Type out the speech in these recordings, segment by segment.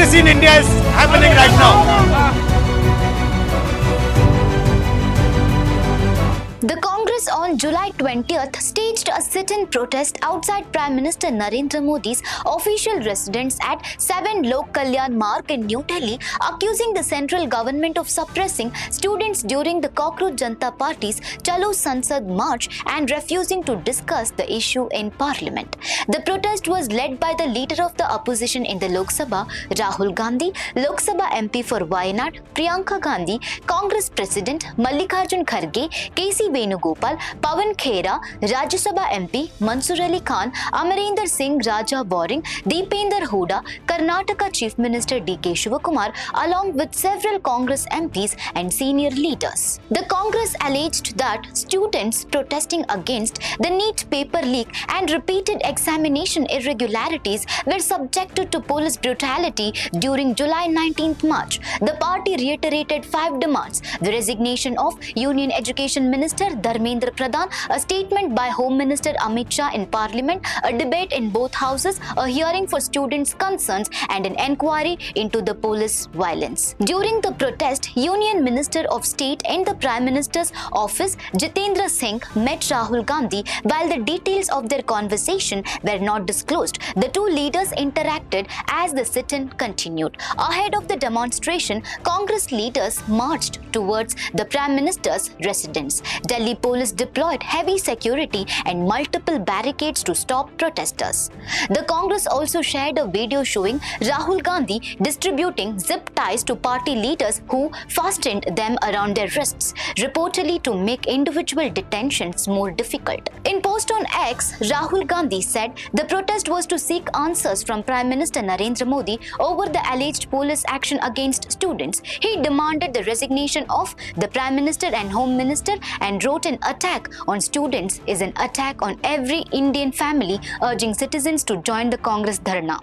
democracy in India is happening right now. The Congress on July 20th staged a sit-in protest outside Prime Minister Narendra Modi's official residence at 7 Lok Kalyan Marg in New Delhi, accusing the central government of suppressing students during the Cockroach Janata Party's Chalo Sansad March and refusing to discuss the issue in Parliament. The protest was led by the leader of the opposition in the Lok Sabha, Rahul Gandhi, Lok Sabha MP for Wayanad, Priyanka Gandhi, Congress President Mallikarjun Kharge, KC Venugopal, Pawan Khera, Rajya Sabha MP Mansoor Ali Khan, Amarendra Singh Raja Boring, Deependra Hooda, Karnataka Chief Minister D.K. Shivakumar, along with several Congress MPs and senior leaders. The Congress alleged that students protesting against the NEET paper leak and repeated examination irregularities were subjected to police brutality during July 19th March. The party reiterated 5 demands: the resignation of Union Education Minister Dharmendra Pradhan, a statement by Home Minister Amit Shah in Parliament, a debate in both houses, a hearing for students' concerns, and an enquiry into the police violence. During the protest, Union Minister of State in the Prime Minister's office, Jitendra Singh, met Rahul Gandhi. While the details of their conversation were not disclosed, the two leaders interacted as the sit-in continued. Ahead of the demonstration, Congress leaders marched towards the Prime Minister's residence. Delhi police deployed heavy security and multiple barricades to stop protesters. The Congress also shared a video showing Rahul Gandhi distributing zip ties to party leaders who fastened them around their wrists, reportedly to make individual detentions more difficult. In post on X, Rahul Gandhi said the protest was to seek answers from Prime Minister Narendra Modi over the alleged police action against students. He demanded the resignation of the Prime Minister and Home Minister and wrote an attack on students is an attack on every Indian family, urging citizens to join the Congress Dharna.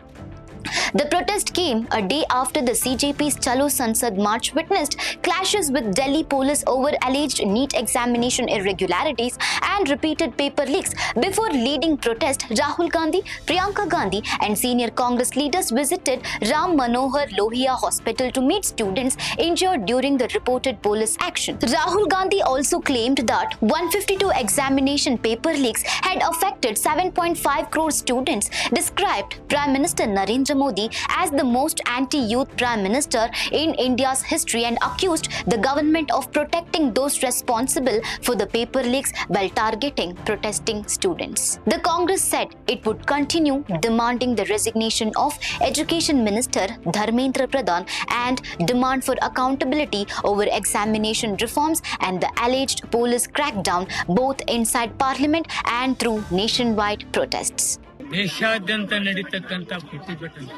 The protest came a day after the CJP's Chalo Sansad March witnessed clashes with Delhi police over alleged NEET examination irregularities and repeated paper leaks. Before leading protest, Rahul Gandhi, Priyanka Gandhi and senior Congress leaders visited Ram Manohar Lohia Hospital to meet students injured during the reported police action. Rahul Gandhi also claimed that 152 examination paper leaks had affected 7.5 crore students, described Prime Minister Narendra Modi as the most anti-youth Prime Minister in India's history and accused the government of protecting those responsible for the paper leaks while targeting protesting students. The Congress said it would continue demanding the resignation of Education Minister Dharmendra Pradhan and demand for accountability over examination reforms and the alleged police crackdown both inside Parliament and through nationwide protests. ದೇಶಾದ್ಯಂತ ನಡೀತಕ್ಕಂಥ ಪ್ರತಿಭಟನೆ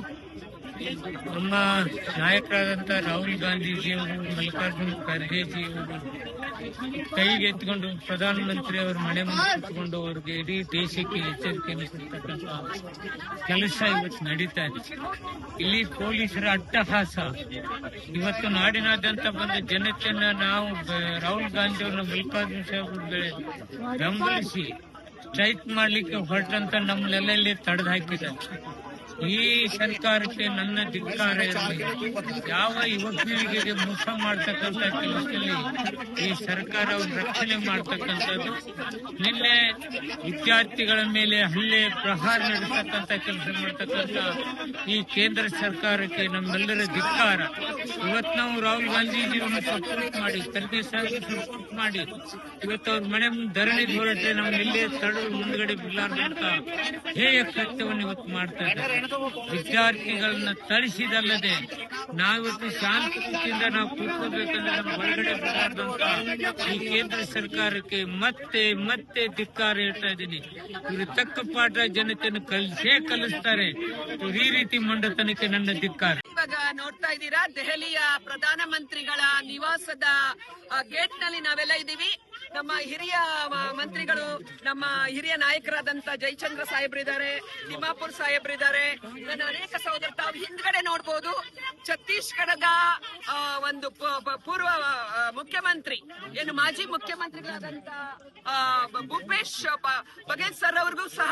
ನಮ್ಮ ನಾಯಕರಾದಂಥ ರಾಹುಲ್ ಗಾಂಧೀಜಿಯವರು, ಮಲ್ಲಿಕಾರ್ಜುನ್ ಖರ್ಗೆಜಿಯವರು ಕೈಗೆತ್ತಿಕೊಂಡು ಪ್ರಧಾನಮಂತ್ರಿ ಅವರ ಮನೆ ಮುಂದೆ ಕುತ್ಕೊಂಡು ಅವ್ರಿಗೆ ಇಡೀ ದೇಶಕ್ಕೆ ಎಚ್ಚರಿಕೆಯನ್ನು ಕೊಡ್ತಕ್ಕಂಥ ಕೆಲಸ ಇವತ್ತು ನಡೀತಾ ಇದೆ. ಇಲ್ಲಿ ಪೊಲೀಸರ ಅಟ್ಟಹಾಸ ಇವತ್ತು ನಾಡಿನಾದ್ಯಂತ ಬಂದ ಜನತೆಯನ್ನ ನಾವು ರಾಹುಲ್ ಗಾಂಧಿ ಅವ್ರನ್ನ ಮಲ್ಲಿಕಾರ್ಜುನ್ ಸಾಹೇಬ್ರಿಗೆ ಬೆಂಬಲಿಸಿ ಸ್ಟ್ರೈಕ್ ಮಾಡ್ಲಿಕ್ಕೆ ಹೊರಟಂತ ನಮ್ಮನ್ನೆಲ್ಲ ಇಲ್ಲಿ ತಡೆದು ಹಾಕಿದ್ದಾರೆ. ಈ ಸರ್ಕಾರಕ್ಕೆ ನನ್ನ ಧಿಕ್ಕಾರ ಇರಲಿ. ಯಾವ ಯುವ ಪೀಳಿಗೆಗೆ ಮೋಸ ಮಾಡ್ತಕ್ಕಂಥ ಕೆಲಸದಲ್ಲಿ ಈ ಸರ್ಕಾರ ಅವ್ರ ರಕ್ಷಣೆ ಮಾಡ್ತಕ್ಕಂಥದ್ದು. ನಿನ್ನೆ ವಿದ್ಯಾರ್ಥಿಗಳ ಮೇಲೆ ಹಲ್ಲೆ ಪ್ರಹಾರ ನಡೆಸತಕ್ಕಂಥ ಕೆಲಸ ಮಾಡ್ತಕ್ಕಂಥ ಈ ಕೇಂದ್ರ ಸರ್ಕಾರಕ್ಕೆ ನಮ್ಮೆಲ್ಲರ ಧಿಕ್ಕಾರ. ಇವತ್ತು ನಾವು ರಾಹುಲ್ ಗಾಂಧೀಜಿಯನ್ನು ಸಪೋರ್ಟ್ ಮಾಡಿ, ಖರ್ಗೆ ಸಾಹೇಬ್ ಸಪೋರ್ಟ್ ಮಾಡಿ ಇವತ್ತು ಅವ್ರ ಮನೆ ಮುಂದೆ ಧರಣಿ ಹೊರಟ್ರೆ ನಮ್ಮನ್ನೆಲ್ಲೇ ತಡೆದು ಮುಂದ್ಗಡೆ ಬಿಡಲಾರ್ದಂತ ಹೇಯ ಕೃತ್ಯವನ್ನು ಇವತ್ತು ಮಾಡ್ತಾ ಇದ್ದಾರೆ. ವಿದ್ಯಾರ್ಥಿಗಳನ್ನ ತಳಿಸಿದಲ್ಲದೆ ನಾವಿವತ್ತು ಶಾಂತಿಯಿಂದ ನಾವು ಕೂತ್ಕೋಬೇಕಂದ್ರೆ ನಮ್ಮ ಹೊರಗಡೆ ಬಿಡಲಾರ್ದಂತ ಈ ಕೇಂದ್ರ ಸರ್ಕಾರಕ್ಕೆ ಮತ್ತೆ ಮತ್ತೆ ಧಿಕ್ಕಾರ ಹೇಳ್ತಾ ಇದ್ದೀನಿ. ಇವರು ತಕ್ಕ ಪಾಠ ಜನತೆಯನ್ನು ಕಲಿಸ್ತಾರೆ. ಈ ರೀತಿ ಮಂಡತನಕ್ಕೆ ನನ್ನ ಧಿಕ್ಕಾರ. ಇವಾಗ ನೋಡ್ತಾ ಇದ್ದೀರಾ, ದೆಹಲಿಯ ಪ್ರಧಾನಮಂತ್ರಿಗಳ ನಿವಾಸದ ಗೇಟ್ ನಲ್ಲಿ ನಾವೆಲ್ಲ ಇದ್ದೀವಿ. ನಮ್ಮ ಹಿರಿಯ ಮಂತ್ರಿಗಳು, ನಮ್ಮ ಹಿರಿಯ ನಾಯಕರಾದಂತ ಜಯಚಂದ್ರ ಸಾಹೇಬ್ರಿದ್ದಾರೆ, ತಿಮ್ಮಾಪುರ್ ಸಾಹೇಬ್ರಿದ್ದಾರೆ, ನನ್ನ ಅನೇಕ ಸಹೋದರ. ತಾವು ಹಿಂದ್ಗಡೆ ನೋಡ್ಬೋದು, ಛತ್ತೀಸ್ಗಢದ ಒಂದು ಪೂರ್ವ ಮುಖ್ಯಮಂತ್ರಿ, ಏನು ಮಾಜಿ ಮುಖ್ಯಮಂತ್ರಿಗಳಾದಂತ ಭೂಪೇಶ್ ಬಘೇಲ್ ಸರ್ ಅವ್ರಿಗೂ ಸಹ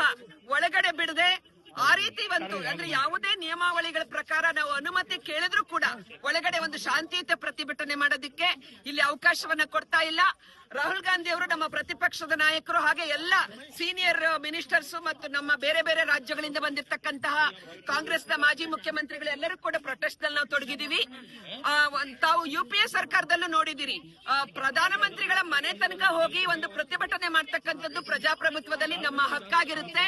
ಒಳಗಡೆ ಬಿಡದೆ ಆ ರೀತಿ ಅಂದ್ರೆ ಯಾವುದೇ ನಿಯಮಾವಳಿಗಳ ಪ್ರಕಾರ ನಾವು ಅನುಮತಿ ಕೇಳಿದ್ರು ಕೂಡ ಒಳಗಡೆ ಒಂದು ಶಾಂತಿಯುತ ಪ್ರತಿಭಟನೆ ಮಾಡೋದಕ್ಕೆ ಇಲ್ಲಿ ಅವಕಾಶವನ್ನ ಕೊಡ್ತಾ ಇಲ್ಲ. ರಾಹುಲ್ ಗಾಂಧಿ ಅವರು ನಮ್ಮ ಪ್ರತಿಪಕ್ಷದ ನಾಯಕರು, ಹಾಗೆ ಎಲ್ಲ ಸೀನಿಯರ್ ಮಿನಿಸ್ಟರ್ಸ್ ಮತ್ತು ನಮ್ಮ ಬೇರೆ ಬೇರೆ ರಾಜ್ಯಗಳಿಂದ ಬಂದಿರತಕ್ಕಂತಹ ಕಾಂಗ್ರೆಸ್ನ ಮಾಜಿ ಮುಖ್ಯಮಂತ್ರಿಗಳು ಎಲ್ಲರೂ ಕೂಡ ಪ್ರೊಟೆಸ್ಟ್ ನಲ್ಲಿ ನಾವು ತೊಡಗಿದೀವಿ. ತಾವು UPA ಸರ್ಕಾರದಲ್ಲೂ ನೋಡಿದಿರಿ, ಪ್ರಧಾನಮಂತ್ರಿಗಳ ಮನೆ ತನಕ ಹೋಗಿ ಒಂದು ಪ್ರತಿಭಟನೆ ಮಾಡ್ತಕ್ಕಂಥದ್ದು ಪ್ರಜಾಪ್ರಭುತ್ವದಲ್ಲಿ ನಮ್ಮ ಹಕ್ಕಾಗಿರುತ್ತೆ.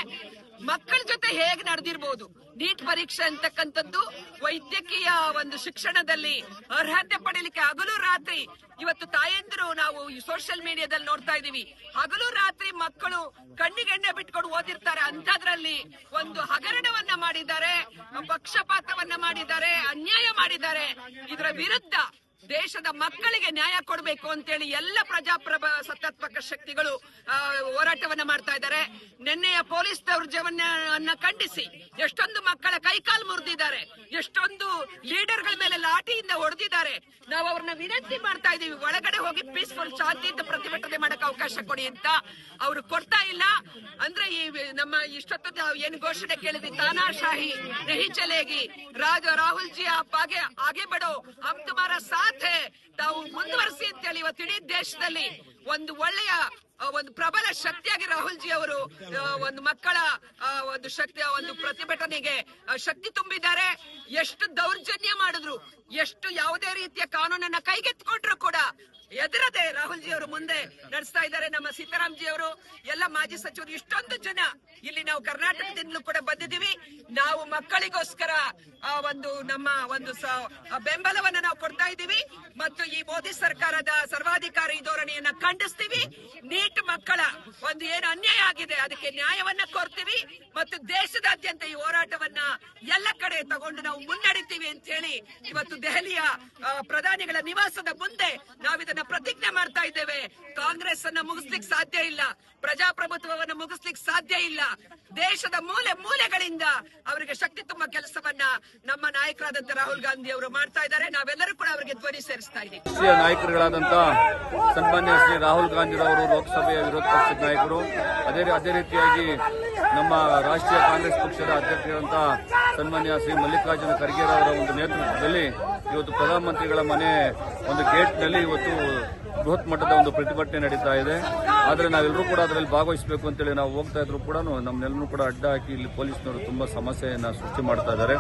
ಮಕ್ಕಳ ಜೊತೆ ಹೇಗೆ ನಡೆದಿರಬಹುದು, ನೀಟ್ ಪರೀಕ್ಷೆ ಅಂತಕ್ಕಂಥದ್ದು ವೈದ್ಯಕೀಯ ಒಂದು ಶಿಕ್ಷಣದಲ್ಲಿ ಅರ್ಹತೆ ಪಡೆಯಲಿಕ್ಕೆ ಹಗಲು ರಾತ್ರಿ ಇವತ್ತು ತಾಯಂದಿರು ನಾವು ಸೋಷಿಯಲ್ ಮೀಡಿಯಾದಲ್ಲಿ ನೋಡ್ತಾ ಇದೀವಿ, ಹಗಲು ರಾತ್ರಿ ಮಕ್ಕಳು ಕಣ್ಣಿಗೆಣ್ಣೆ ಬಿಟ್ಕೊಂಡು ಓದಿರ್ತಾರೆ. ಅಂತದ್ರಲ್ಲಿ ಒಂದು ಹಗರಣವನ್ನ ಮಾಡಿದ್ದಾರೆ, ಪಕ್ಷಪಾತವನ್ನ ಮಾಡಿದ್ದಾರೆ, ಅನ್ಯಾಯ ಮಾಡಿದ್ದಾರೆ. ಇದರ ವಿರುದ್ಧ ದೇಶದ ಮಕ್ಕಳಿಗೆ ನ್ಯಾಯ ಕೊಡಬೇಕು ಅಂತೇಳಿ ಎಲ್ಲ ಪ್ರಜಾಸತ್ತಾತ್ಮಕ ಶಕ್ತಿಗಳು ಹೋರಾಟವನ್ನ ಮಾಡ್ತಾ ಇದ್ದಾರೆ. ನಿನ್ನೆಯ ಪೊಲೀಸ್ ದೌರ್ಜನ್ಯವನ್ನ ಖಂಡಿಸಿ ಎಷ್ಟೊಂದು ಮಕ್ಕಳ ಕೈಕಾಲು ಮುರಿದಿದ್ದಾರೆ, ಎಷ್ಟೊಂದು ಲೀಡರ್ಗಳ ಮೇಲೆ ಲಾಠಿಯಿಂದ ಹೊಡೆದಿದ್ದಾರೆ. ನಾವು ಅವ್ರನ್ನ ವಿನಂತಿ ಮಾಡ್ತಾ ಇದೀವಿ, ಒಳಗಡೆ ಹೋಗಿ ಪೀಸ್ಫುಲ್ ಶಾಂತಿಯುತ ಪ್ರತಿಭಟನೆ ಮಾಡಕ್ಕೆ ಅವಕಾಶ ಕೊಡಿ ಅಂತ. ಅವರು ಕೊಡ್ತಾ ಇಲ್ಲ. ಅಂದ್ರೆ ಈ ನಮ್ಮ ಇಷ್ಟೊತ್ತು ಏನು ಘೋಷಣೆ ಕೇಳಿದ್ವಿ, ತಾನಾಶಾಹಿ ನಹಿ ಚಲೇಗಿ, ರಾಹುಲ್ ಜಿ ಆಗೆ ಬಡೋ, ಹಮ್ ತುಮಾರ ಸಾಥ್ ಹೈ, ತಾವು ಮುಂದುವರಿಸಿ ಅಂತೇಳಿ ಇವತ್ತು ಇಡೀ ದೇಶದಲ್ಲಿ ಒಂದು ಒಳ್ಳೆಯ ಒಂದು ಪ್ರಬಲ ಶಕ್ತಿಯಾಗಿ ರಾಹುಲ್ ಜಿ ಅವರು ಒಂದು ಮಕ್ಕಳ ಒಂದು ಶಕ್ತಿಯ ಒಂದು ಪ್ರತಿಭಟನೆಗೆ ಶಕ್ತಿ ತುಂಬಿದ್ದಾರೆ. ಎಷ್ಟು ದೌರ್ಜನ್ಯ ಮಾಡಿದ್ರು, ಎಷ್ಟು ಯಾವುದೇ ರೀತಿಯ ಕಾನೂನನ್ನ ಕೈಗೆತ್ತಿಕೊಂಡ್ರು ಕೂಡ ಎದುರದೆ ರಾಹುಲ್ ಜಿ ಅವರು ಮುಂದೆ ನಡೆಸ್ತಾ ಇದ್ದಾರೆ. ನಮ್ಮ ಸೀತಾರಾಮ್ ಜಿ ಅವರು, ಎಲ್ಲ ಮಾಜಿ ಸಚಿವರು, ಇಷ್ಟೊಂದು ಜನ ಇಲ್ಲಿ ನಾವು ಕರ್ನಾಟಕದಿಂದಲೂ ಕೂಡ ಬಂದಿದ್ದೀವಿ. ನಾವು ಮಕ್ಕಳಿಗೋಸ್ಕರ ಒಂದು ನಮ್ಮ ಒಂದು ಬೆಂಬಲವನ್ನ ನಾವು ಕೊಡ್ತಾ ಇದ್ದೀವಿ ಮತ್ತು ಈ ಮೋದಿ ಸರ್ಕಾರದ ಸರ್ವಾಧಿಕಾರಿ ಧೋರಣೆಯನ್ನ ಖಂಡಿಸ್ತೀವಿ. ನೀಟ್ ಮಕ್ಕಳ ಒಂದು ಏನು ಅನ್ಯಾಯ ಆಗಿದೆ ಅದಕ್ಕೆ ನ್ಯಾಯವನ್ನ ಕೋರ್ತೀವಿ ಮತ್ತು ದೇಶದಾದ್ಯಂತ ಈ ಹೋರಾಟವನ್ನ ಎಲ್ಲ ಕಡೆ ತಗೊಂಡು ನಾವು ಮುನ್ನಡೆತೀವಿ ಅಂತ ಹೇಳಿ ಇವತ್ತು ದೆಹಲಿಯ ಪ್ರಧಾನಿಗಳ ನಿವಾಸದ ಮುಂದೆ ನಾವಿದನ್ನ ಪ್ರತಿಜ್ಞೆ ಮಾಡ್ತಾ ಇದ್ದೇವೆ. ಕಾಂಗ್ರೆಸ್ ಅನ್ನ ಮುಗಿಸ್ಲಿಕ್ಕೆ ಸಾಧ್ಯ ಇಲ್ಲ, ಪ್ರಜಾಪ್ರಭುತ್ವವನ್ನು ಮುಗಿಸ್ಲಿಕ್ಕೆ ಸಾಧ್ಯ ಇಲ್ಲ. ದೇಶದ ಮೂಲೆ ಮೂಲೆಗಳಿಂದ ಅವರಿಗೆ ಶಕ್ತಿ ತುಂಬಾ ಕೆಲಸವನ್ನ ನಮ್ಮ ನಾಯಕರಾದಂತ ರಾಹುಲ್ ಗಾಂಧಿ ಅವರು ಮಾಡ್ತಾ ಇದ್ದಾರೆ. ನಾವೆಲ್ಲರೂ ಕೂಡ ಅವರಿಗೆ ಧ್ವನಿ ಸೇರಿಸ್ತಾ ಇದ್ದೀವಿ. ರಾಷ್ಟ್ರೀಯ ನಾಯಕರುಗಳಾದಂತ ಸನ್ಮಾನ್ಯ ಶ್ರೀ ರಾಹುಲ್ ಗಾಂಧಿರವರು ಲೋಕಸಭೆಯ ವಿರೋಧ ಪಕ್ಷದ ನಾಯಕರು, ಅದೇ ರೀತಿಯಾಗಿ ನಮ್ಮ ರಾಷ್ಟ್ರೀಯ ಕಾಂಗ್ರೆಸ್ ಪಕ್ಷದ ಅಧ್ಯಕ್ಷರಾದಂತಹ ಸನ್ಮಾನ್ಯ ಶ್ರೀ ಮಲ್ಲಿಕಾರ್ಜುನ ಖರ್ಗೆ ಅವರ ಒಂದು ನೇತೃತ್ವದಲ್ಲಿ ಇವತ್ತು ಪ್ರಧಾನಮಂತ್ರಿಗಳ ಮನೆ ಒಂದು ಗೇಟ್ನಲ್ಲಿ ಇವತ್ತು ಬೃಹತ್ ಮಟ್ಟದ ಒಂದು ಪ್ರತಿಭಟನೆ ನಡೀತಾ ಇದೆ. ಆದರೆ ನಾವೆಲ್ಲರೂ ಕೂಡ ಅದರಲ್ಲಿ ಭಾಗವಹಿಸಬೇಕು ಅಂತೇಳಿ ನಾವು ಹೋಗ್ತಾ ಇದ್ರು ಕೂಡ ನಮ್ಮನ್ನೆಲ್ಲರೂ ಕೂಡ ಅಡ್ಡ ಹಾಕಿ ಇಲ್ಲಿ ಪೊಲೀಸ್ನವರು ತುಂಬಾ ಸಮಸ್ಯೆಯನ್ನ ಸೃಷ್ಟಿ ಮಾಡ್ತಾ ಇದ್ದಾರೆ.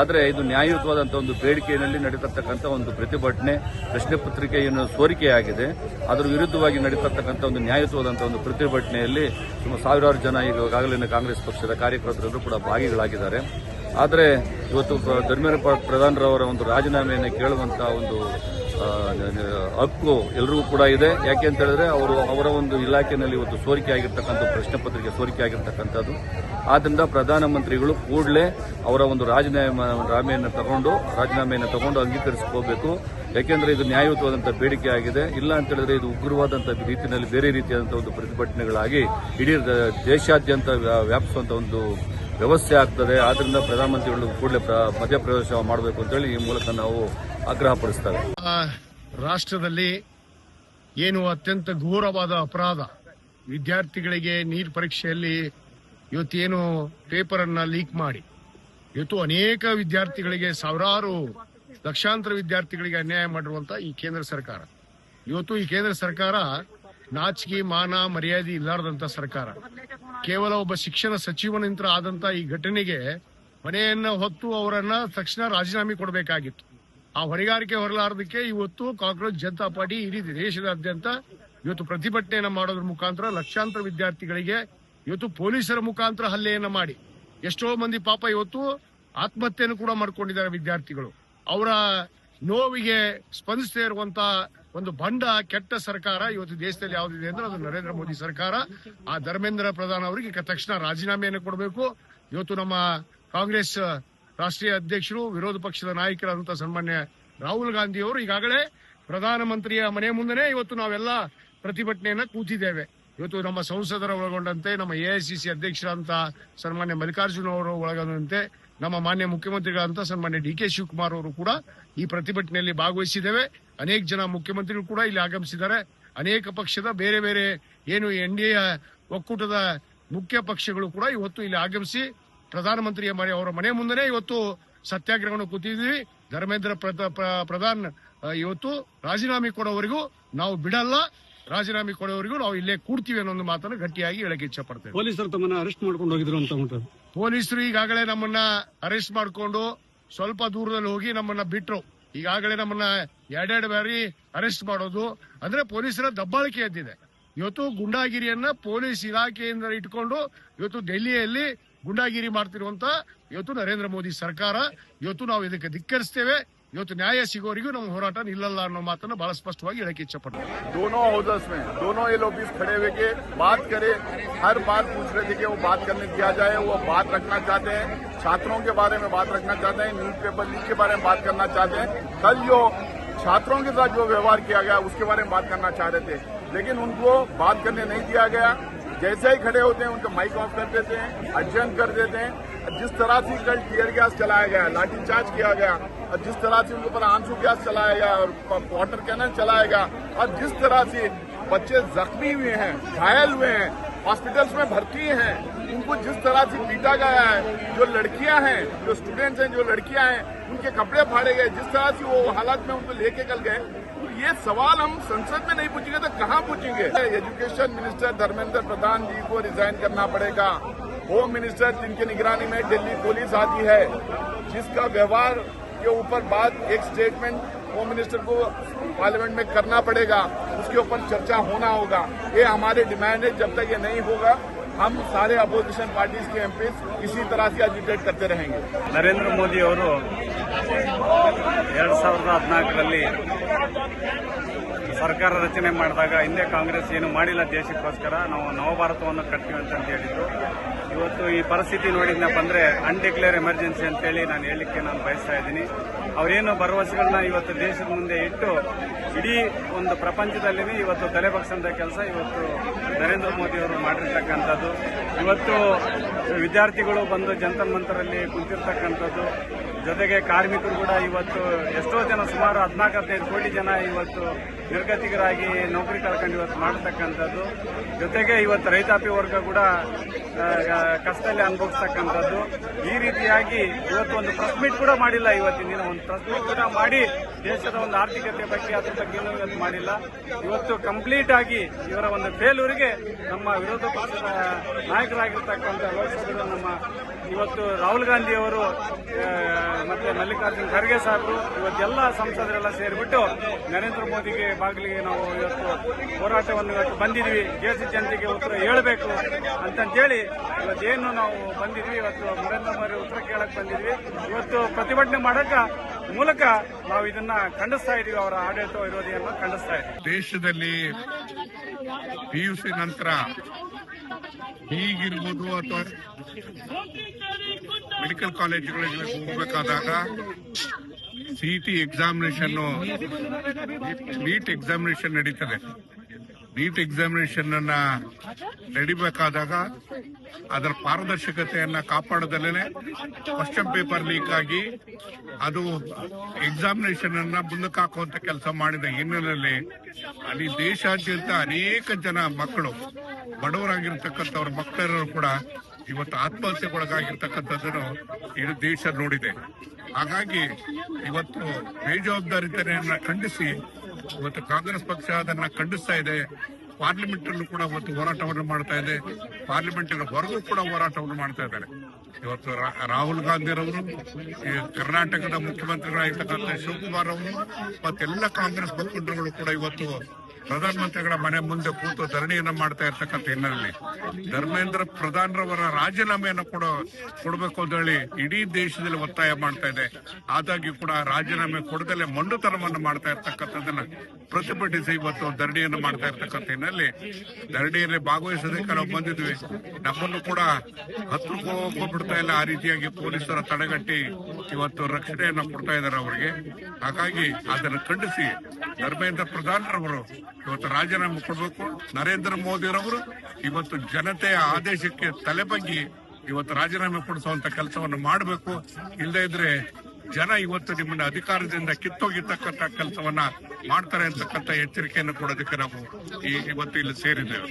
ಆದರೆ ಇದು ನ್ಯಾಯಯುತವಾದಂತಹ ಒಂದು ಬೇಡಿಕೆಯಲ್ಲಿ ನಡೀತಕ್ಕಂಥ ಒಂದು ಪ್ರತಿಭಟನೆ, ಪ್ರಶ್ನೆ ಪತ್ರಿಕೆಯನ್ನು ಸೋರಿಕೆಯಾಗಿದೆ. ಅದರ ವಿರುದ್ಧವಾಗಿ ನಡೀತಕ್ಕಂಥ ಒಂದು ನ್ಯಾಯಯುತವಾದಂತಹ ಒಂದು ಪ್ರತಿಭಟನೆಯಲ್ಲಿ ಸಾವಿರಾರು ಜನ ಈಗಾಗಲೇ ಕಾಂಗ್ರೆಸ್ ಪಕ್ಷದ ಕಾರ್ಯಕರ್ತರು ಕೂಡ ಭಾಗಿಗಳಾಗಿದ್ದಾರೆ. ಆದರೆ ಇವತ್ತು ಧರ್ಮೇಂದ್ರ ಪ್ರಧಾನರವರ ಒಂದು ರಾಜೀನಾಮೆಯನ್ನು ಕೇಳುವಂತಹ ಒಂದು ಹಕ್ಕು ಎಲ್ರಿಗೂ ಕೂಡ ಇದೆ. ಯಾಕೆ ಅಂತ ಹೇಳಿದ್ರೆ ಅವರ ಒಂದು ಇಲಾಖೆಯಲ್ಲಿ ಇವತ್ತು ಸೋರಿಕೆ ಆಗಿರ್ತಕ್ಕಂಥ ಪ್ರಶ್ನೆ ಪತ್ರಿಕೆ ಸೋರಿಕೆ ಆಗಿರ್ತಕ್ಕಂಥದ್ದು. ಆದ್ರಿಂದ ಪ್ರಧಾನಮಂತ್ರಿಗಳು ಕೂಡಲೇ ಅವರ ಒಂದು ರಾಜೀನಾಮೆಯನ್ನು ತಗೊಂಡು ಅಂಗೀಕರಿಸಿಕೋಬೇಕು. ಯಾಕೆಂದ್ರೆ ಇದು ನ್ಯಾಯಯುತವಾದಂತಹ ಬೇಡಿಕೆ ಆಗಿದೆ. ಇಲ್ಲ ಅಂತ ಹೇಳಿದ್ರೆ ಇದು ಉಗ್ರವಾದಂತಹ ರೀತಿಯಲ್ಲಿ ಬೇರೆ ರೀತಿಯಾದಂತಹ ಒಂದು ಪ್ರತಿಭಟನೆಗಳಾಗಿ ಇಡೀ ದೇಶಾದ್ಯಂತ ವ್ಯಾಪಿಸುವಂತ ಒಂದು ವ್ಯವಸ್ಥೆ ಆಗ್ತದೆ. ಆದ್ರಿಂದ ಪ್ರಧಾನಮಂತ್ರಿಗಳು ಕೂಡಲೇ ಮಧ್ಯಪ್ರವೇಶ ಮಾಡಬೇಕು ಅಂತ ಹೇಳಿ ಈ ಮೂಲಕ ನಾವು ಆಗ್ರಹಪಡಿಸ್ತೇವೆ. ರಾಷ್ಟ್ರದಲ್ಲಿ ಏನು ಅತ್ಯಂತ ಘೋರವಾದ ಅಪರಾಧ, ವಿದ್ಯಾರ್ಥಿಗಳಿಗೆ ನೀಟ್ ಪರೀಕ್ಷೆಯಲ್ಲಿ ಇವತ್ತೇನು ಪೇಪರ್ ಅನ್ನ ಲೀಕ್ ಮಾಡಿ ಇವತ್ತು ಅನೇಕ ವಿದ್ಯಾರ್ಥಿಗಳಿಗೆ ಸಾವಿರಾರು ಲಕ್ಷಾಂತರ ವಿದ್ಯಾರ್ಥಿಗಳಿಗೆ ಅನ್ಯಾಯ ಮಾಡಿರುವಂತ ಈ ಕೇಂದ್ರ ಸರ್ಕಾರ, ಇವತ್ತು ಈ ಕೇಂದ್ರ ಸರ್ಕಾರ ನಾಚಿಕೆ ಮಾನ ಮರ್ಯಾದೆ ಇಲ್ಲಾರದಂತ ಸರ್ಕಾರ. ಕೇವಲ ಒಬ್ಬ ಶಿಕ್ಷಣ ಸಚಿವನಿಂದ ಆದಂತ ಈ ಘಟನೆಗೆ ಮನೆಯನ್ನ ಹೊತ್ತು ಅವರನ್ನ ತಕ್ಷಣ ರಾಜೀನಾಮೆ ಕೊಡಬೇಕಾಗಿತ್ತು. ಆ ಹೊಣೆಗಾರಿಕೆ ಹೊರಲಾರದಕ್ಕೆ ಇವತ್ತು ಕಾಂಗ್ರೆಸ್ ಜನತಾ ಪಾರ್ಟಿ ಇಡೀ ದೇಶದಾದ್ಯಂತ ಇವತ್ತು ಪ್ರತಿಭಟನೆಯನ್ನ ಮಾಡೋದ್ರ ಮುಖಾಂತರ ಲಕ್ಷಾಂತರ ವಿದ್ಯಾರ್ಥಿಗಳಿಗೆ ಇವತ್ತು ಪೊಲೀಸರ ಮುಖಾಂತರ ಹಲ್ಲೆಯನ್ನ ಮಾಡಿ ಎಷ್ಟೋ ಮಂದಿ ಪಾಪ ಇವತ್ತು ಆತ್ಮಹತ್ಯೆಯನ್ನು ಕೂಡ ಮಾಡ್ಕೊಂಡಿದ್ದಾರೆ ವಿದ್ಯಾರ್ಥಿಗಳು. ಅವರ ನೋವಿಗೆ ಸ್ಪಂದಿಸದೇ ಇರುವಂತ ಒಂದು ಬಂಡ ಕೆಟ್ಟ ಸರ್ಕಾರ ಇವತ್ತು ದೇಶದಲ್ಲಿ ಯಾವುದಿದೆ ಅಂದ್ರೆ ಅದು ನರೇಂದ್ರ ಮೋದಿ ಸರ್ಕಾರ. ಆ ಧರ್ಮೇಂದ್ರ ಪ್ರಧಾನ್ ಅವರಿಗೆ ತಕ್ಷಣ ರಾಜೀನಾಮೆಯನ್ನು ಕೊಡಬೇಕು. ಇವತ್ತು ನಮ್ಮ ಕಾಂಗ್ರೆಸ್ ರಾಷ್ಟ್ರೀಯ ಅಧ್ಯಕ್ಷರು, ವಿರೋಧ ಪಕ್ಷದ ನಾಯಕರಾದಂತಹ ಸನ್ಮಾನ್ಯ ರಾಹುಲ್ ಗಾಂಧಿ ಅವರು ಈಗಾಗಲೇ ಪ್ರಧಾನಮಂತ್ರಿಯ ಮನೆ ಮುಂದೆ ಇವತ್ತು ನಾವೆಲ್ಲ ಪ್ರತಿಭಟನೆಯನ್ನ ಕೂತಿದ್ದೇವೆ. ಇವತ್ತು ನಮ್ಮ ಸಂಸದರ ಒಳಗೊಂಡಂತೆ ನಮ್ಮ ಎಐಸಿಸಿ ಅಧ್ಯಕ್ಷರಾದಂತಹ ಸನ್ಮಾನ್ಯ ಮಲ್ಲಿಕಾರ್ಜುನ ಅವರು ಒಳಗೊಂಡಂತೆ ನಮ್ಮ ಮಾನ್ಯ ಮುಖ್ಯಮಂತ್ರಿಗಳಂತ ಸನ್ಮಾನ್ಯ DK ಶಿವಕುಮಾರ್ ಅವರು ಕೂಡ ಈ ಪ್ರತಿಭಟನೆಯಲ್ಲಿ ಭಾಗವಹಿಸಿದ್ದೇವೆ. ಅನೇಕ ಜನ ಮುಖ್ಯಮಂತ್ರಿಗಳು ಕೂಡ ಇಲ್ಲಿ ಆಗಮಿಸಿದ್ದಾರೆ. ಅನೇಕ ಪಕ್ಷದ ಬೇರೆ ಬೇರೆ ಏನು NDA ಒಕ್ಕೂಟದ ಮುಖ್ಯ ಪಕ್ಷಗಳು ಕೂಡ ಇವತ್ತು ಇಲ್ಲಿ ಆಗಮಿಸಿ ಪ್ರಧಾನಮಂತ್ರಿಯ ಅವರ ಮನೆ ಮುಂದೆ ಇವತ್ತು ಸತ್ಯಾಗ್ರಹವನ್ನು ಕೂತಿದ್ವಿ. ಧರ್ಮೇಂದ್ರ ಪ್ರಧಾನ್ ಇವತ್ತು ರಾಜೀನಾಮೆ ಕೊಡೋವರೆಗೂ ನಾವು ಬಿಡಲ್ಲ, ರಾಜೀನಾಮೆ ಕೊಡೋವರೆಗೂ ನಾವು ಇಲ್ಲೇ ಕೂಡ್ತೀವಿ ಅನ್ನೋ ಒಂದು ಮಾತನ್ನು ಗಟ್ಟಿಯಾಗಿ ಹೇಳಕ್ಕೆ ಇಚ್ಛೆ ಪಡ್ತೇವೆ. ಪೊಲೀಸರು ತಮ್ಮನ್ನ ಅರೆಸ್ಟ್ ಮಾಡ್ಕೊಂಡು ಹೋಗಿದ್ರು ಅಂತ ಉಂಟು. ಪೊಲೀಸರು ಈಗಾಗಲೇ ನಮ್ಮನ್ನ ಅರೆಸ್ಟ್ ಮಾಡಿಕೊಂಡು ಸ್ವಲ್ಪ ದೂರದಲ್ಲಿ ಹೋಗಿ ನಮ್ಮನ್ನ ಬಿಟ್ರು. ಈಗಾಗಲೇ ನಮ್ಮನ್ನ ಎರಡೆರಡು ಬಾರಿ ಅರೆಸ್ಟ್ ಮಾಡೋದು ಅಂದ್ರೆ ಪೊಲೀಸರ ದಬ್ಬಾಳಿಕೆ ಎದ್ದಿದೆ. ಇವತ್ತು ಗುಂಡಾಗಿರಿಯನ್ನ ಪೊಲೀಸ್ ಇಲಾಖೆಯಿಂದ ಇಟ್ಕೊಂಡು ಇವತ್ತು ಡೆಲ್ಲಿಯಲ್ಲಿ ಗುಂಡಾಗಿರಿ ಮಾಡ್ತಿರುವಂತ ಇವತ್ತು ನರೇಂದ್ರ ಮೋದಿ ಸರ್ಕಾರ. ಇವತ್ತು ನಾವು ಇದಕ್ಕೆ ಧಿಕ್ಕರಿಸ್ತೇವೆ. ಇವತ್ತು ನ್ಯಾಯ ಸಿಗೋರಿಗೂ ನಮ್ಮ ಹೋರಾಟ ನಿಲ್ಲಲ್ಲ ಅನ್ನೋ ಮಾತನ್ನ ಬಹಳ ಸ್ಪಷ್ಟವಾಗಿ ಹೇಳಕ್ಕೆ ಇಚ್ಛಪಡ್ತೀನಿ. दोनों हाउसेस में दोनों ये लॉबीज खड़े हुए के बात करे, हर बात पूछ रहे थे कि वो बात करने दिया जाए, वो बात रखना चाहते हैं, छात्रों के बारे में बात रखना चाहते हैं, न्यूज़पेपर लीक के बारे में बात करना चाहते हैं। कल जो छात्रों के साथ जो व्यवहार किया गया उसके बारे में बात करना चाह रहे थे, लेकिन उनको बात करने नहीं दिया गया। जैसे ही खड़े होते हैं उनका माइक ऑफ कर देते हैं, अध्ययन कर देते हैं। जिस तरह से कल टीयर गैस चलाया गया, लाठीचार्ज किया गया, और जिस तरह से उनके ऊपर आंसू गैस चलाया गया और वाटर कैनन चलाया गया, और जिस तरह से बच्चे जख्मी हुए हैं, घायल हुए हैं, हॉस्पिटल्स में भर्ती हैं, उनको जिस तरह से पीटा गया है, जो लड़कियां हैं, जो स्टूडेंट्स हैं, जो लड़कियां हैं, उनके कपड़े फाड़े गए, जिस तरह से वो हालात में उनको लेके कल गए, तो ये सवाल हम संसद में नहीं पूछेंगे तो कहाँ पूछेंगे? एजुकेशन मिनिस्टर धर्मेंद्र प्रधान जी को रिजाइन करना पड़ेगा। होम मिनिस्टर जिनकी निगरानी में दिल्ली पुलिस आती है, जिसका व्यवहार के ऊपर बात एक स्टेटमेंट होम मिनिस्टर को पार्लियामेंट में करना पड़ेगा, उसके ऊपर चर्चा होना होगा। ये हमारे डिमांड है। जब तक ये नहीं होगा हम सारे अपोजिशन पार्टीज के एमपी इसी तरह से एजिटेट करते रहेंगे। ನರೇಂದ್ರ ಮೋದಿ ಅವರು 2014ರಲ್ಲಿ ಸರ್ಕಾರ ರಚನೆ ಮಾಡಿದಾಗ ಹಿಂದೆ ಕಾಂಗ್ರೆಸ್ ಏನು ಮಾಡಿಲ್ಲ ದೇಶಕ್ಕೋಸ್ಕರ, ನಾವು ನವಭಾರತವನ್ನು ಕಟ್ತೀವಿ ಅಂತ ಹೇಳಿದ್ರು. ಇವತ್ತು ಈ ಪರಿಸ್ಥಿತಿ ನೋಡಿದ್ನಪ್ಪ ಅಂದ್ರೆ ಅನ್ಡಿಕ್ಲೇರ್ ಎಮರ್ಜೆನ್ಸಿ ಅಂತೇಳಿ ನಾನು ಹೇಳಲಿಕ್ಕೆ ಬಯಸ್ತಾ ಇದ್ದೀನಿ. ಅವರೇನು ಭರವಸೆಗಳನ್ನ ಇವತ್ತು ದೇಶದ ಮುಂದೆ ಇಟ್ಟು ಇಡೀ ಒಂದು ಪ್ರಪಂಚದಲ್ಲಿ ಇವತ್ತು ತಲೆಬಗ್ಸಂತ ಕೆಲಸ ಇವತ್ತು ನರೇಂದ್ರ ಮೋದಿ ಅವರು ಮಾಡಿರ್ತಕ್ಕಂಥದ್ದು. ಇವತ್ತು ವಿದ್ಯಾರ್ಥಿಗಳು ಬಂದು ಜಂತರ್ ಮಂತರಲ್ಲಿ ಕುಂತಿರ್ತಕ್ಕಂಥದ್ದು, ಜೊತೆಗೆ ಕಾರ್ಮಿಕರು ಕೂಡ ಇವತ್ತು ಎಷ್ಟೋ ಜನ ಸುಮಾರು 14-15 ಕೋಟಿ ಜನ ಇವತ್ತು ನಿರ್ಗತಿಕರಾಗಿ ನೌಕರಿ ಕಳ್ಕೊಂಡು ಇವತ್ತು ಮಾಡತಕ್ಕಂಥದ್ದು. ಜೊತೆಗೆ ಇವತ್ತು ರೈತಾಪಿ ವರ್ಗ ಕೂಡ ಕಷ್ಟದಲ್ಲಿ ಅನುಭವಿಸ್ತಕ್ಕಂಥದ್ದು. ಈ ರೀತಿಯಾಗಿ ಇವತ್ತು ಒಂದು ಪ್ರೆಸ್ ಮೀಟ್ ಕೂಡ ಮಾಡಿಲ್ಲ. ಇವತ್ತಿನ ದಿನ ಒಂದು ಪ್ರೆಸ್ ಮೀಟ್ ಕೂಡ ಮಾಡಿ ದೇಶದ ಒಂದು ಆರ್ಥಿಕತೆ ಬಗ್ಗೆ ಅದ್ರ ಬಗ್ಗೆ ಇವತ್ತು ಮಾಡಿಲ್ಲ. ಇವತ್ತು ಕಂಪ್ಲೀಟ್ ಆಗಿ ಇವರ ಒಂದು ಫೇಲ್ಯೂರಿಗೆ ನಮ್ಮ ವಿರೋಧ ಪಕ್ಷದ ನಾಯಕರಾಗಿರ್ತಕ್ಕಂಥ ಲೋಕಸಭೆಯ ನಮ್ಮ ಇವತ್ತು ರಾಹುಲ್ ಗಾಂಧಿ ಅವರು ಮತ್ತೆ ಮಲ್ಲಿಕಾರ್ಜುನ್ ಖರ್ಗೆ ಸಾಹೇಬರು ಇವತ್ತೆಲ್ಲ ಸಂಸದರೆಲ್ಲ ಸೇರಿಬಿಟ್ಟು ನರೇಂದ್ರ ಮೋದಿಗೆ ಬಾಗಿಲಿಗೆ ನಾವು ಇವತ್ತು ಹೋರಾಟವನ್ನು ಇವತ್ತು ಬಂದಿದ್ವಿ. ದೇಶದ ಜನತೆಗೆ ಉತ್ತರ ಹೇಳಬೇಕು ಅಂತಂತೇಳಿ ಇವತ್ತೇನು ನಾವು ಬಂದಿದ್ವಿ. ಇವತ್ತು ನರೇಂದ್ರ ಮೋದಿ ಉತ್ತರ ಕೇಳಕ್ ಬಂದಿದ್ವಿ. ಇವತ್ತು ಪ್ರತಿಭಟನೆ ಮಾಡಕ ಮೂಲಕ ನಾವು ಇದನ್ನ ಖಂಡಿಸ್ತಾ ಇದೀವಿ. ಅವರ ಆಡಳಿತ ವಿರೋಧಿಯನ್ನು ಖಂಡಿಸ್ತಾ ಇದ್ದೀವಿ. ದೇಶದಲ್ಲಿ PUC ನಂತರ ಹೀಗಿರ್ಬೋದು ಅಥವಾ ಮೆಡಿಕಲ್ ಕಾಲೇಜುಗಳಿಗೆ ಹೋಗಬೇಕಾದಾಗ CET ಎಕ್ಸಾಮಿನೇಷನ್, ನೀಟ್ ಎಕ್ಸಾಮಿನೇಷನ್ ನಡೀತದೆ. ನೀಟ್ ಎಕ್ಸಾಮಿನೇಷನ್ ಅನ್ನ ನಡಿಬೇಕಾದಾಗ ಅದರ ಪಾರದರ್ಶಕತೆಯನ್ನ ಕಾಪಾಡದಲ್ಲೇ ಕ್ವಶನ್ ಪೇಪರ್ ಲೀಕ್ ಆಗಿ ಅದು ಎಕ್ಸಾಮಿನೇಷನ್ ಅನ್ನ ಮುಂದಕ್ಕೆ ಹಾಕುವಂತ ಕೆಲಸ ಮಾಡಿದ ಹಿನ್ನೆಲೆಯಲ್ಲಿ ಅಲ್ಲಿ ದೇಶಾದ್ಯಂತ ಅನೇಕ ಜನ ಮಕ್ಕಳು, ಬಡವರಾಗಿರ್ತಕ್ಕಂಥವ್ರ ಮಕ್ಕಳರು ಕೂಡ ಇವತ್ತು ಆತ್ಮಹತ್ಯೆಗೊಳಗಾಗಿರ್ತಕ್ಕಂಥದ್ದನ್ನು ಇಡೀ ದೇಶ ನೋಡಿದೆ. ಹಾಗಾಗಿ ಇವತ್ತು ಬೇಜವಾಬ್ದಾರಿತನೆಯನ್ನ ಖಂಡಿಸಿ ಇವತ್ತು ಕಾಂಗ್ರೆಸ್ ಪಕ್ಷ ಅದನ್ನ ಖಂಡಿಸ್ತಾ ಇದೆ. ಪಾರ್ಲಿಮೆಂಟ್ ಅಲ್ಲೂ ಕೂಡ ಇವತ್ತು ಹೋರಾಟವನ್ನು ಮಾಡ್ತಾ ಇದೆ. ಪಾರ್ಲಿಮೆಂಟಿನ ಹೊರಗೂ ಕೂಡ ಹೋರಾಟವನ್ನು ಮಾಡ್ತಾ ಇದ್ದಾರೆ. ಇವತ್ತು ರಾಹುಲ್ ಗಾಂಧಿರವರು, ಕರ್ನಾಟಕದ ಮುಖ್ಯಮಂತ್ರಿಗಳಾಗಿರ್ತಕ್ಕಂಥ ಶಿವಕುಮಾರ್ ಅವರು ಮತ್ತೆಲ್ಲ ಕಾಂಗ್ರೆಸ್ ಮುಖಂಡರುಗಳು ಕೂಡ ಇವತ್ತು ಪ್ರಧಾನಮಂತ್ರಿಗಳ ಮನೆ ಮುಂದೆ ಕೂತು ಧರಣಿಯನ್ನ ಮಾಡ್ತಾ ಇರ್ತಕ್ಕಂಥ ಹಿನ್ನೆಲೆಯಲ್ಲಿ ಧರ್ಮೇಂದ್ರ ಪ್ರಧಾನರವರ ರಾಜೀನಾಮೆಯನ್ನು ಕೊಡಬೇಕು ಅಂತ ಹೇಳಿ ಇಡೀ ದೇಶದಲ್ಲಿ ಒತ್ತಾಯ ಮಾಡ್ತಾ ಇದೆ. ಆದಾಗ್ಯೂ ಕೂಡ ರಾಜೀನಾಮೆ ಕೊಡದಲ್ಲೇ ಮೊಂಡುತನವನ್ನು ಮಾಡ್ತಾ ಇರ್ತಕ್ಕಂಥದ್ದನ್ನ ಪ್ರತಿಭಟಿಸಿ ಇವತ್ತು ಧರಣಿಯನ್ನು ಮಾಡ್ತಾ ಇರ್ತಕ್ಕಂಥ ಹಿನ್ನೆಲೆಯಲ್ಲಿ ಧರಣಿಯಲ್ಲಿ ಭಾಗವಹಿಸೋದಕ್ಕೆ ನಾವು ಬಂದಿದ್ವಿ. ನಮ್ಮನ್ನು ಕೂಡ ಹತ್ರಕ್ಕೆ ಹೋಗ್ಬಿಡ್ತಾ ಇಲ್ಲ. ಆ ರೀತಿಯಾಗಿ ಪೊಲೀಸರ ತಡೆಗಟ್ಟಿ ಇವತ್ತು ರಕ್ಷಣೆಯನ್ನ ಕೊಡ್ತಾ ಇದ್ದಾರೆ ಅವರಿಗೆ. ಹಾಗಾಗಿ ಅದನ್ನು ಖಂಡಿಸಿ ಧರ್ಮೇಂದ್ರ ಪ್ರಧಾನರವರು ಇವತ್ತು ರಾಜೀನಾಮೆ ಕೊಡಬೇಕು. ನರೇಂದ್ರ ಮೋದಿರವರು ಇವತ್ತು ಜನತೆಯ ಆದೇಶಕ್ಕೆ ತಲೆಬಗ್ಗಿ ಇವತ್ತು ರಾಜೀನಾಮೆ ಕೊಡಿಸುವಂತ ಕೆಲಸವನ್ನು ಮಾಡಬೇಕು. ಇಲ್ಲದೇ ಇದ್ರೆ ಜನ ಇವತ್ತು ನಿಮ್ಮನ್ನ ಅಧಿಕಾರದಿಂದ ಕಿತ್ತೋಗಿರ್ತಕ್ಕಂಥ ಕೆಲಸವನ್ನ ಮಾಡ್ತಾರೆ ಅಂತಕ್ಕಂಥ ಎಚ್ಚರಿಕೆಯನ್ನು ಕೊಡೋದಕ್ಕೆ ನಾವು ಇವತ್ತು ಇಲ್ಲಿ ಸೇರಿದ್ದೇವೆ.